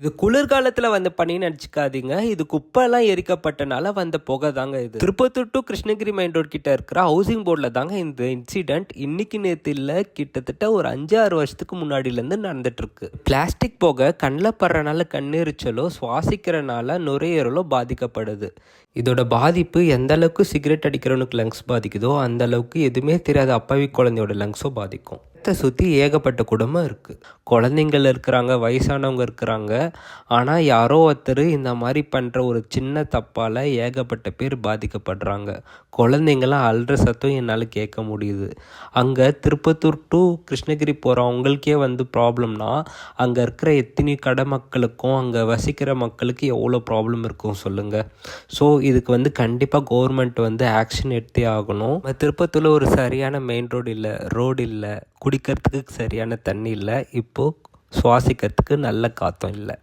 இது குளிர்காலத்தில் வந்த பனின்னு நினச்சிக்காதீங்க. இது குப்பைலாம் எரிக்கப்பட்டனால வந்த புகை தாங்க இது. Tirupattur to Krishnagiri main road கிட்ட இருக்கிற ஹவுசிங் போர்டில் தாங்க இந்த இன்சிடென்ட் இன்னைக்கு நேற்று இல்லை, கிட்டத்தட்ட ஒரு 5-6 வருஷத்துக்கு முன்னாடியிலேருந்து நடந்துட்டு இருக்கு. பிளாஸ்டிக் புகை கண்ணில் படுறனால கண்ணெரிச்சலோ சுவாசிக்கிறனால நுரையீரலோ பாதிக்கப்படுது. இதோட பாதிப்பு எந்த அளவுக்கு சிகரெட் அடிக்கிறவனுக்கு லங்ஸ் பாதிக்குதோ அந்த அளவுக்கு எதுவுமே தெரியாத அப்பாவி குழந்தையோட லங்ஸோ பாதிக்கும். சுற்றி ஏகப்பட்ட குடும்பம் இருக்குது. குழந்தைங்கள் இருக்கிறாங்க, வயசானவங்க இருக்கிறாங்க. ஆனால் யாரோ ஒருத்தர் இந்த மாதிரி பண்ணுற ஒரு சின்ன தப்பால் ஏகப்பட்ட பேர் பாதிக்கப்படுறாங்க. குழந்தைங்களாம் அழுற சத்தம் என்னால் கேட்க முடியுது. அங்கே திருப்பத்தூர் டு கிருஷ்ணகிரி போகிறவங்களுக்கே ப்ராப்ளம்னா அங்கே இருக்கிற எத்தனை கடை மக்களுக்கும் அங்கே வசிக்கிற மக்களுக்கு எவ்வளோ ப்ராப்ளம் இருக்கும் சொல்லுங்கள். ஸோ இதுக்கு கண்டிப்பாக கவர்மெண்ட் ஆக்ஷன் எடுத்தே ஆகணும். திருப்பத்தூரில் ஒரு சரியான மெயின் ரோடு இல்லை, குடிக்கிறதுக்கு சரியான தண்ணி இல்லை, இப்போது சுவாசிக்கிறதுக்கு நல்ல காற்றும் இல்லை.